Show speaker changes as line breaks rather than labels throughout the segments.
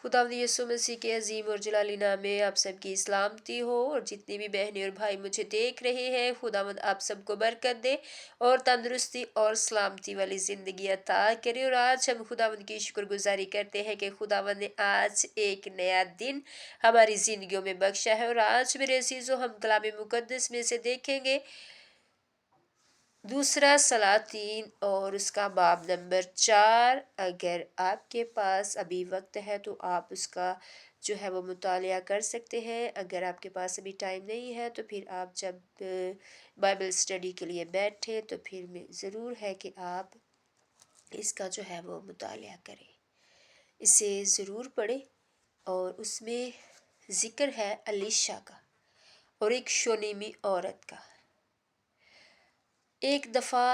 खुदावंद यीशु मसीह के अजीम और जलाली नाम में आप सबकी सलामती हो। और जितनी भी बहनें और भाई मुझे देख रहे हैं, खुदावंद आप सबको बरकत दे और तंदुरुस्ती और सलामती वाली ज़िंदगी अता करे। और आज हम खुदावंद की शुक्रगुजारी करते हैं कि खुदावंद ने आज एक नया दिन हमारी ज़िंदगियों में बख्शा है। और आज मेरे अजीज़ों, हम कलाम मुकद्दस में से देखेंगे दूसरा सलातीन और उसका बाब नंबर 4। अगर आपके पास अभी वक्त है तो आप उसका जो है वो मुतालिया कर सकते हैं। अगर आपके पास अभी टाइम नहीं है तो फिर आप जब बाइबल स्टडी के लिए बैठे तो फिर में ज़रूर है कि आप इसका जो है वो मुतालिया करें, इसे ज़रूर पढ़ें। और उसमें ज़िक्र है अलीशा का और एक शोनीमी औरत का। एक दफ़ा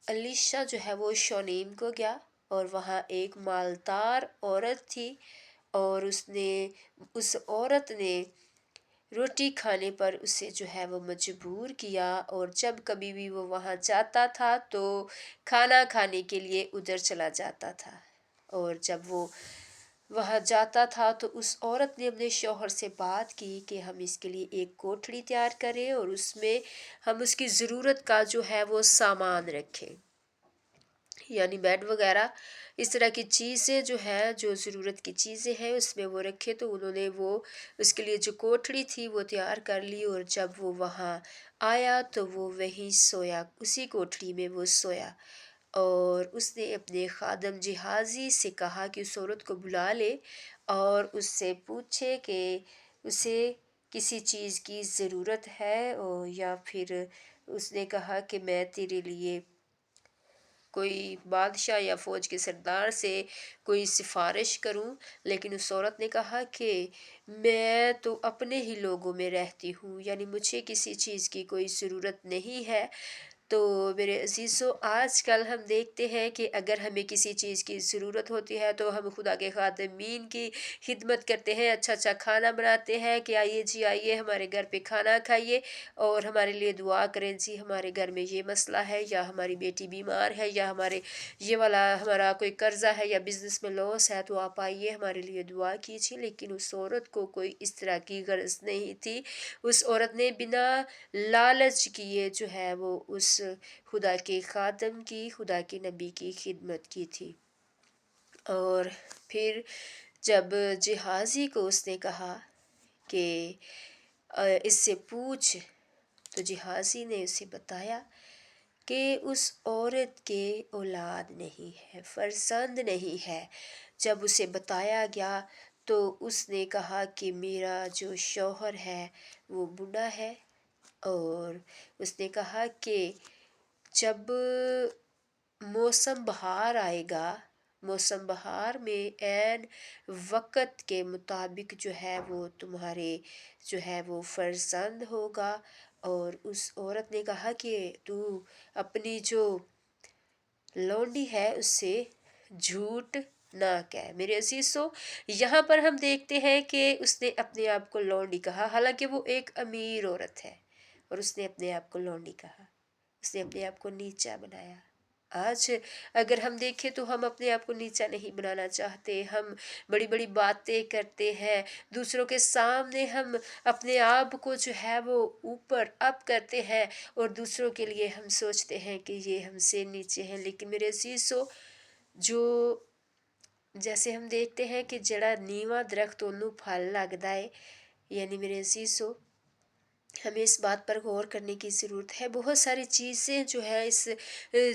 अलीशा जो है वो शोनीम को गया और वहाँ एक मालदार औरत थी और उस औरत ने रोटी खाने पर उसे जो है वो मजबूर किया। और जब कभी भी वो वहाँ जाता था तो खाना खाने के लिए उधर चला जाता था। और जब वो वहाँ जाता था तो उस औरत ने अपने शौहर से बात की कि हम इसके लिए एक कोठड़ी तैयार करें और उसमें हम उसकी ज़रूरत का जो है वो सामान रखें, यानी बेड वगैरह इस तरह की चीज़ें जो है, जो ज़रूरत की चीज़ें हैं उसमें वो रखे। तो उन्होंने वो उसके लिए जो कोठड़ी थी वो तैयार कर ली। और जब वो वहाँ आया तो वो वहीं सोया, उसी कोठड़ी में वो सोया। और उसने अपने खादम जिहाज़ी से कहा कि उस औरत को बुला ले और उससे पूछे कि उसे किसी चीज़ की ज़रूरत है। और या फिर उसने कहा कि मैं तेरे लिए कोई बादशाह या फ़ौज के सरदार से कोई सिफारिश करूं। लेकिन उस औरत ने कहा कि मैं तो अपने ही लोगों में रहती हूँ, यानी मुझे किसी चीज़ की कोई ज़रूरत नहीं है। तो मेरे अजीज़ों, आजकल हम देखते हैं कि अगर हमें किसी चीज़ की ज़रूरत होती है तो हम खुदा के खादिमीन की खिदमत करते हैं, अच्छा अच्छा खाना बनाते हैं कि आइए जी आइए हमारे घर पे खाना खाइए और हमारे लिए दुआ करें जी, हमारे घर में ये मसला है या हमारी बेटी बीमार है या हमारे ये वाला हमारा कोई कर्जा है या बिज़नेस में लॉस है, तो आप आइए हमारे लिए दुआ कीजिए। लेकिन उस औरत को कोई इस तरह की गर्ज नहीं थी। उस औरत ने बिना लालच किए जो है वो उस खुदा के खादम की, खुदा के नबी की खिदमत की थी। और फिर जब जिहाज़ी को उसने कहा कि इससे पूछ, तो जिहाज़ी ने उसे बताया कि उस औरत के औलाद नहीं है, फर्जंद नहीं है। जब उसे बताया गया तो उसने कहा कि मेरा जो शौहर है वो बूढ़ा है। और उसने कहा कि जब मौसम बहार आएगा, मौसम बहार में ऐन वक़्त के मुताबिक जो है वो तुम्हारे जो है वो फर्जंद होगा। और उस औरत ने कहा कि तू अपनी जो लौंडी है उससे झूठ ना कह। मेरे अजीज़ों, यहाँ पर हम देखते हैं कि उसने अपने आप को लौंडी कहा, हालांकि वो एक अमीर औरत है और उसने अपने आप को लौंडी कहा, उसने अपने आप को नीचा बनाया। आज अगर हम देखें तो हम अपने आप को नीचा नहीं बनाना चाहते, हम बड़ी बड़ी बातें करते हैं, दूसरों के सामने हम अपने आप को जो है वो ऊपर अप करते हैं और दूसरों के लिए हम सोचते हैं कि ये हमसे नीचे हैं। लेकिन मेरे अजीज़ों, जो जैसे हम देखते हैं कि जड़ा नीवा दरख्त ओनू फल लगता है, यानी मेरे अजीज़ों हमें इस बात पर गौर करने की ज़रूरत है। बहुत सारी चीज़ें जो है इस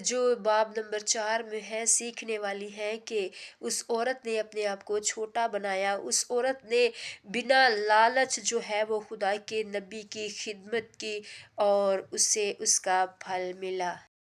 जो बाब नंबर 4 में है सीखने वाली हैं कि उस औरत ने अपने आप को छोटा बनाया, उस औरत ने बिना लालच जो है वो खुदा के नबी की खिदमत की और उससे उसका फल मिला।